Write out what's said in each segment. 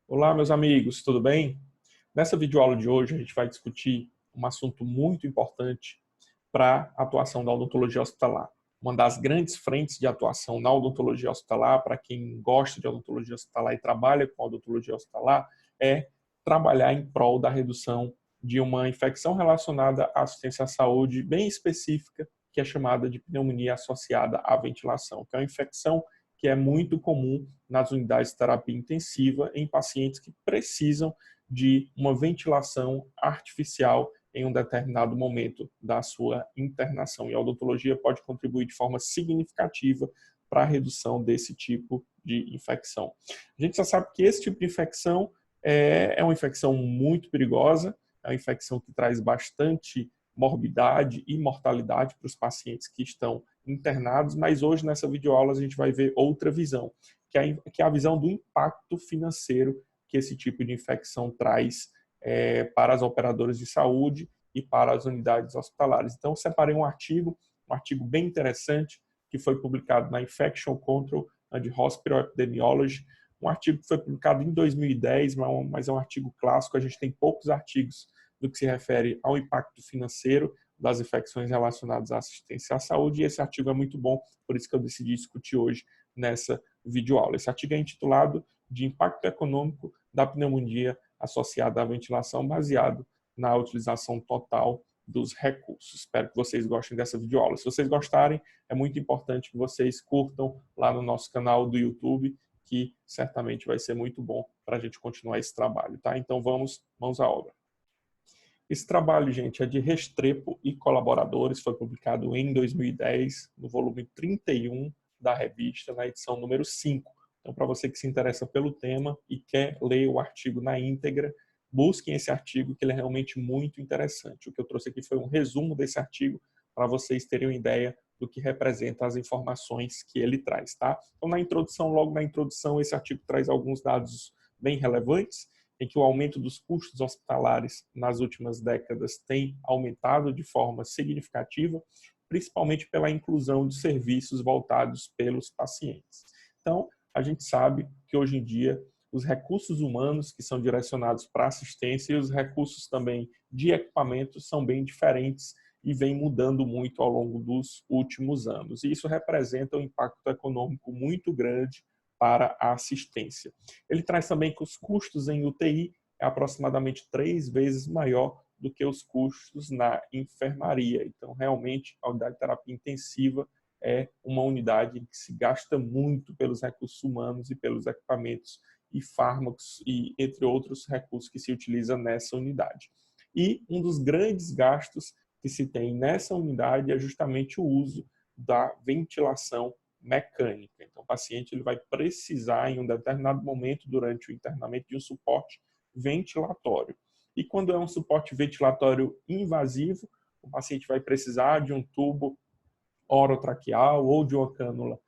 Olá, meus amigos, tudo bem? Nessa videoaula de hoje, a gente vai discutir um assunto muito importante para a atuação da odontologia hospitalar. Uma das grandes frentes de atuação na odontologia hospitalar, para quem gosta de odontologia hospitalar e trabalha com odontologia hospitalar, é trabalhar em prol da redução de uma infecção relacionada à assistência à saúde bem específica, que é chamada de pneumonia associada à ventilação, que é uma infecção que é muito comum nas unidades de terapia intensiva em pacientes que precisam de uma ventilação artificial em um determinado momento da sua internação. E a odontologia pode contribuir de forma significativa para a redução desse tipo de infecção. A gente já sabe que esse tipo de infecção é uma infecção muito perigosa, é uma infecção que traz bastante morbidade e mortalidade para os pacientes que estão internados, mas hoje nessa videoaula a gente vai ver outra visão, que é a visão do impacto financeiro que esse tipo de infecção traz para as operadoras de saúde e para as unidades hospitalares. Então, separei um artigo bem interessante, que foi publicado na Infection Control and Hospital Epidemiology, um artigo que foi publicado em 2010, mas é um artigo clássico, a gente tem poucos artigos do que se refere ao impacto financeiro das infecções relacionadas à assistência à saúde, e esse artigo é muito bom, por isso que eu decidi discutir hoje nessa videoaula. Esse artigo é intitulado de Impacto Econômico da Pneumonia Associada à Ventilação, baseado na utilização total dos recursos. Espero que vocês gostem dessa videoaula. Se vocês gostarem, é muito importante que vocês curtam lá no nosso canal do YouTube, que certamente vai ser muito bom para a gente continuar esse trabalho, tá? Então vamos à obra. Esse trabalho, gente, é de Restrepo e colaboradores, foi publicado em 2010, no volume 31 da revista, na edição número 5. Então, para você que se interessa pelo tema e quer ler o artigo na íntegra, busquem esse artigo, que ele é realmente muito interessante. O que eu trouxe aqui foi um resumo desse artigo, para vocês terem uma ideia do que representa as informações que ele traz, tá? Então, logo na introdução, esse artigo traz alguns dados bem relevantes, em que o aumento dos custos hospitalares nas últimas décadas tem aumentado de forma significativa, principalmente pela inclusão de serviços voltados pelos pacientes. Então, a gente sabe que hoje em dia os recursos humanos que são direcionados para assistência e os recursos também de equipamentos são bem diferentes e vem mudando muito ao longo dos últimos anos. E isso representa um impacto econômico muito grande para a assistência. Ele traz também que os custos em UTI é aproximadamente 3 vezes maior do que os custos na enfermaria. Então, realmente, a unidade de terapia intensiva é uma unidade que se gasta muito pelos recursos humanos e pelos equipamentos e fármacos e entre outros recursos que se utiliza nessa unidade. E um dos grandes gastos que se tem nessa unidade é justamente o uso da ventilação mecânica. Então, o paciente ele vai precisar, em um determinado momento, durante o internamento, de um suporte ventilatório. E quando é um suporte ventilatório invasivo, o paciente vai precisar de um tubo orotraqueal ou de uma cânula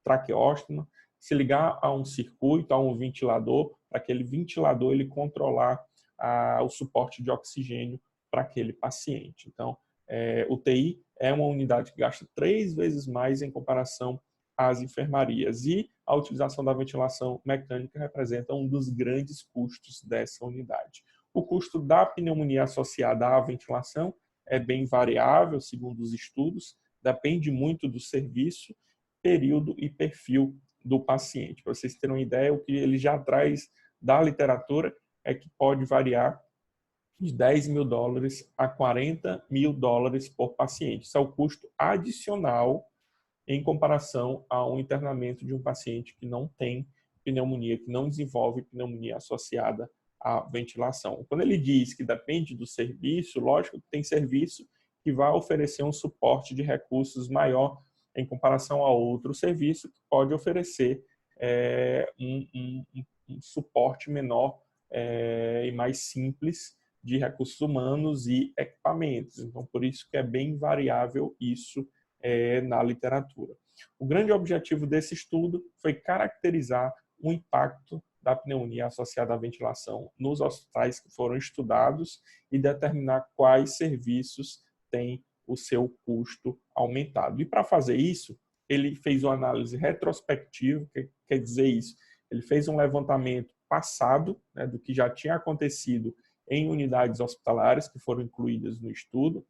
traqueóstoma, se ligar a um circuito, a um ventilador, para aquele ventilador ele controlar o suporte de oxigênio para aquele paciente. Então, UTI é uma unidade que gasta 3 vezes mais em comparação às enfermarias. E a utilização da ventilação mecânica representa um dos grandes custos dessa unidade. O custo da pneumonia associada à ventilação é bem variável, segundo os estudos, depende muito do serviço, período e perfil do paciente. Para vocês terem uma ideia, o que ele já traz da literatura é que pode variar de $10 mil a $40 mil por paciente. Isso é o custo adicional em comparação ao internamento de um paciente que não tem pneumonia, que não desenvolve pneumonia associada à ventilação. Quando ele diz que depende do serviço, lógico que tem serviço que vai oferecer um suporte de recursos maior em comparação a outro serviço que pode oferecer um suporte menor e mais simples de recursos humanos e equipamentos. Então, por isso que é bem variável isso na literatura. O grande objetivo desse estudo foi caracterizar o impacto da pneumonia associada à ventilação nos hospitais que foram estudados e determinar quais serviços têm o seu custo aumentado. E para fazer isso, ele fez uma análise retrospectiva, que quer dizer isso, ele fez um levantamento passado, né, do que já tinha acontecido em unidades hospitalares que foram incluídas no estudo.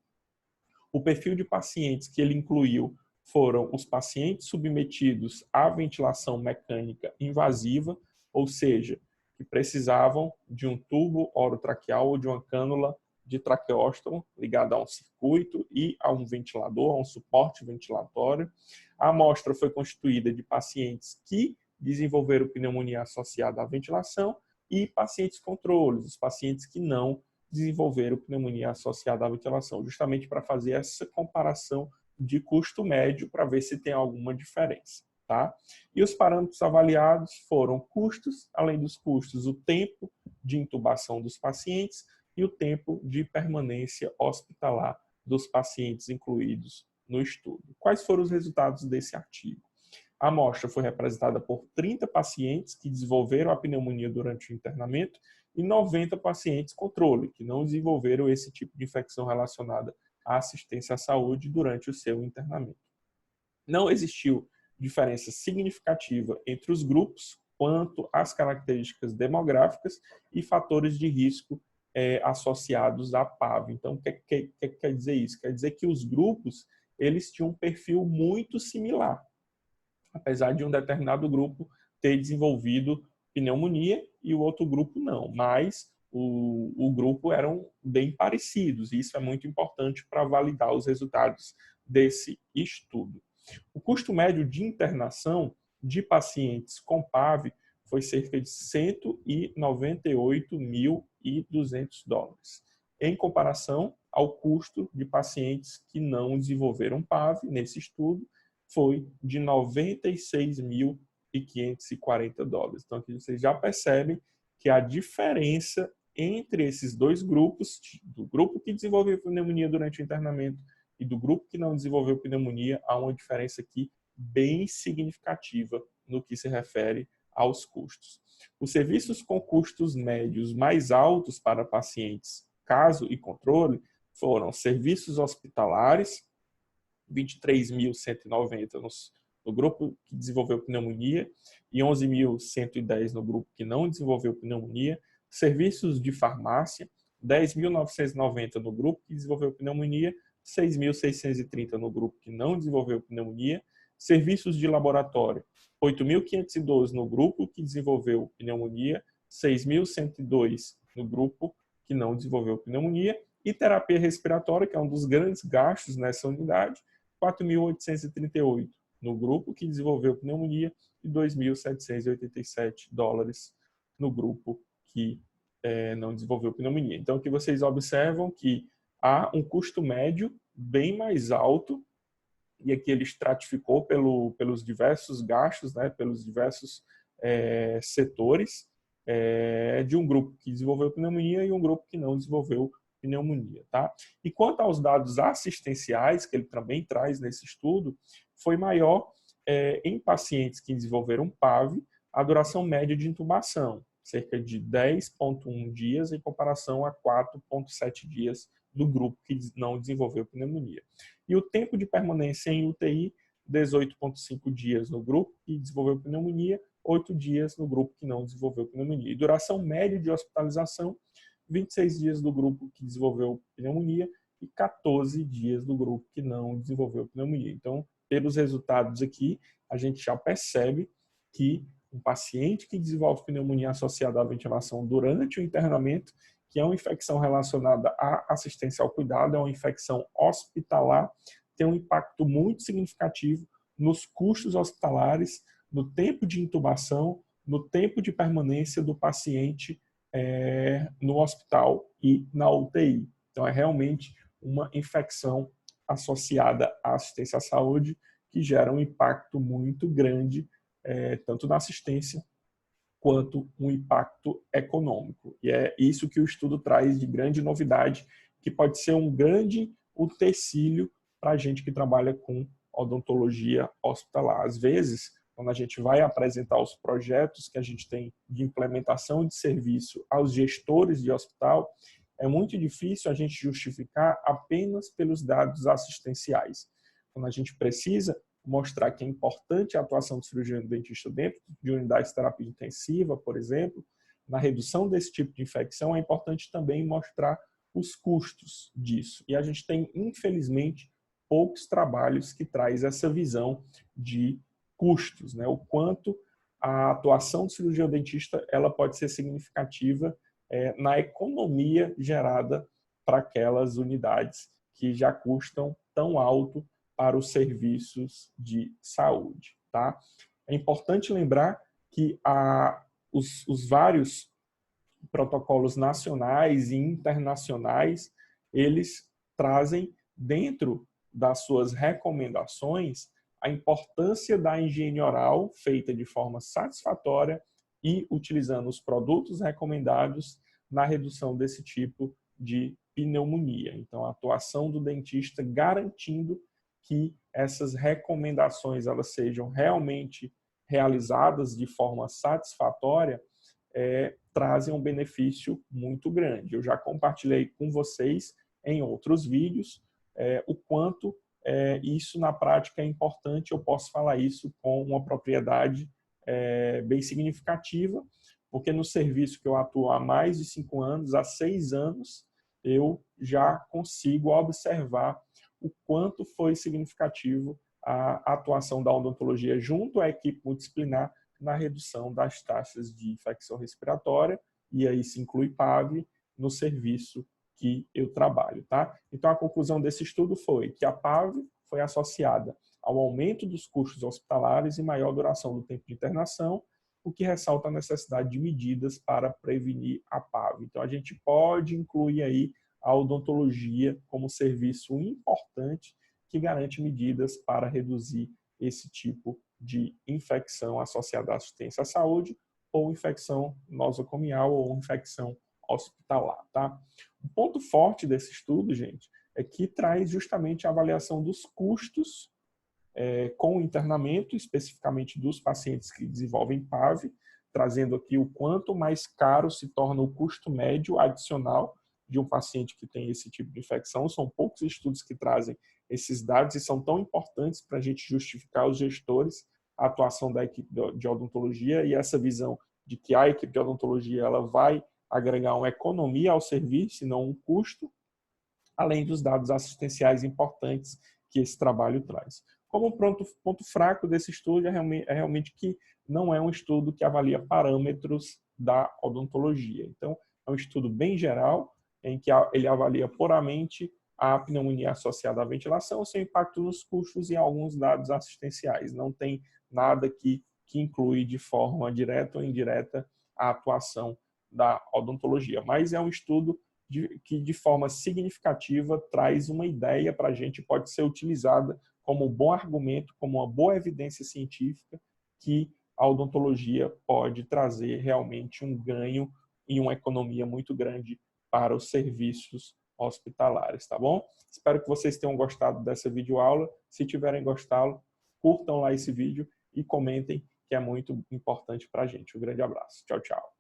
O perfil de pacientes que ele incluiu foram os pacientes submetidos à ventilação mecânica invasiva, ou seja, que precisavam de um tubo orotraqueal ou de uma cânula de traqueóstomo ligada a um circuito e a um ventilador, a um suporte ventilatório. A amostra foi constituída de pacientes que desenvolveram pneumonia associada à ventilação e pacientes controles, os pacientes que não desenvolveram pneumonia associada à ventilação, justamente para fazer essa comparação de custo médio para ver se tem alguma diferença. Tá? E os parâmetros avaliados foram custos, além dos custos, o tempo de intubação dos pacientes e o tempo de permanência hospitalar dos pacientes incluídos no estudo. Quais foram os resultados desse artigo? A amostra foi representada por 30 pacientes que desenvolveram a pneumonia durante o internamento e 90 pacientes controle, que não desenvolveram esse tipo de infecção relacionada à assistência à saúde durante o seu internamento. Não existiu diferença significativa entre os grupos quanto às características demográficas e fatores de risco associados à PAV. Então, o que quer dizer isso? Quer dizer que os grupos eles tinham um perfil muito similar, apesar de um determinado grupo ter desenvolvido pneumonia e o outro grupo não, mas o grupo eram bem parecidos, e isso é muito importante para validar os resultados desse estudo. O custo médio de internação de pacientes com PAV foi cerca de $198.200, em comparação ao custo de pacientes que não desenvolveram PAV nesse estudo, foi de $96.540. Então, aqui vocês já percebem que a diferença entre esses dois grupos, do grupo que desenvolveu pneumonia durante o internamento e do grupo que não desenvolveu pneumonia, há uma diferença aqui bem significativa no que se refere aos custos. Os serviços com custos médios mais altos para pacientes caso e controle foram serviços hospitalares, 23.190 no grupo que desenvolveu pneumonia e 11.110 no grupo que não desenvolveu pneumonia. Serviços de farmácia, 10.990 no grupo que desenvolveu pneumonia, 6.630 no grupo que não desenvolveu pneumonia. Serviços de laboratório, 8.512 no grupo que desenvolveu pneumonia, 6.102 no grupo que não desenvolveu pneumonia. E terapia respiratória, que é um dos grandes gastos nessa unidade, 4.838 no grupo que desenvolveu pneumonia e $2.787 no grupo que não desenvolveu pneumonia. Então, aqui vocês observam que há um custo médio bem mais alto, e aqui ele estratificou pelos diversos gastos, né, pelos diversos setores, de um grupo que desenvolveu pneumonia e um grupo que não desenvolveu pneumonia. Tá? E quanto aos dados assistenciais, que ele também traz nesse estudo, foi maior em pacientes que desenvolveram PAV, a duração média de intubação, cerca de 10,1 dias em comparação a 4,7 dias do grupo que não desenvolveu pneumonia. E o tempo de permanência em UTI, 18,5 dias no grupo que desenvolveu pneumonia, 8 dias no grupo que não desenvolveu pneumonia. E duração média de hospitalização, 26 dias do grupo que desenvolveu pneumonia e 14 dias do grupo que não desenvolveu pneumonia. Então, pelos resultados aqui, a gente já percebe que um paciente que desenvolve pneumonia associada à ventilação durante o internamento, que é uma infecção relacionada à assistência ao cuidado, é uma infecção hospitalar, tem um impacto muito significativo nos custos hospitalares, no tempo de intubação, no tempo de permanência do paciente no hospital e na UTI. Então, é realmente uma infecção associada à assistência à saúde que gera um impacto muito grande, tanto na assistência quanto um impacto econômico. E é isso que o estudo traz de grande novidade, que pode ser um grande utensílio para a gente que trabalha com odontologia hospitalar. Às vezes, quando a gente vai apresentar os projetos que a gente tem de implementação de serviço aos gestores de hospital, é muito difícil a gente justificar apenas pelos dados assistenciais. Quando a gente precisa mostrar que é importante a atuação do cirurgião dentista dentro de unidades de terapia intensiva, por exemplo, na redução desse tipo de infecção, é importante também mostrar os custos disso. E a gente tem, infelizmente, poucos trabalhos que traz essa visão de custos, né? O quanto a atuação do cirurgião dentista ela pode ser significativa na economia gerada para aquelas unidades que já custam tão alto para os serviços de saúde, tá? É importante lembrar que os vários protocolos nacionais e internacionais, eles trazem dentro das suas recomendações a importância da higiene oral feita de forma satisfatória e utilizando os produtos recomendados na redução desse tipo de pneumonia. Então, a atuação do dentista garantindo que essas recomendações elas sejam realmente realizadas de forma satisfatória, trazem um benefício muito grande. Eu já compartilhei com vocês em outros vídeos o quanto isso na prática é importante. Eu posso falar isso com uma propriedade bem significativa, porque no serviço que eu atuo há mais de 5 anos, há 6 anos, eu já consigo observar o quanto foi significativo a atuação da odontologia junto à equipe multidisciplinar na redução das taxas de infecção respiratória, e aí se inclui PAV, no serviço que eu trabalho, tá? Então, a conclusão desse estudo foi que a PAV foi associada ao aumento dos custos hospitalares e maior duração do tempo de internação, o que ressalta a necessidade de medidas para prevenir a PAV. Então, a gente pode incluir aí a odontologia como serviço importante que garante medidas para reduzir esse tipo de infecção associada à assistência à saúde ou infecção nosocomial ou infecção hospitalar, tá? O ponto forte desse estudo, gente, é que traz justamente a avaliação dos custos com o internamento, especificamente dos pacientes que desenvolvem PAV, trazendo aqui o quanto mais caro se torna o custo médio adicional de um paciente que tem esse tipo de infecção. São poucos estudos que trazem esses dados e são tão importantes para a gente justificar os gestores a atuação da equipe de odontologia e essa visão de que a equipe de odontologia ela vai agregar uma economia ao serviço e não um custo, além dos dados assistenciais importantes que esse trabalho traz. Como um ponto fraco desse estudo é realmente que não é um estudo que avalia parâmetros da odontologia. Então, é um estudo bem geral, em que ele avalia puramente a pneumonia associada à ventilação, seu impacto nos custos e alguns dados assistenciais. Não tem nada que inclui de forma direta ou indireta a atuação da odontologia. Mas é um estudo que, de forma significativa, traz uma ideia para a gente, pode ser utilizada como um bom argumento, como uma boa evidência científica que a odontologia pode trazer realmente um ganho e uma economia muito grande para os serviços hospitalares, tá bom? Espero que vocês tenham gostado dessa videoaula. Se tiverem gostado, curtam lá esse vídeo e comentem, que é muito importante para a gente. Um grande abraço. Tchau, tchau.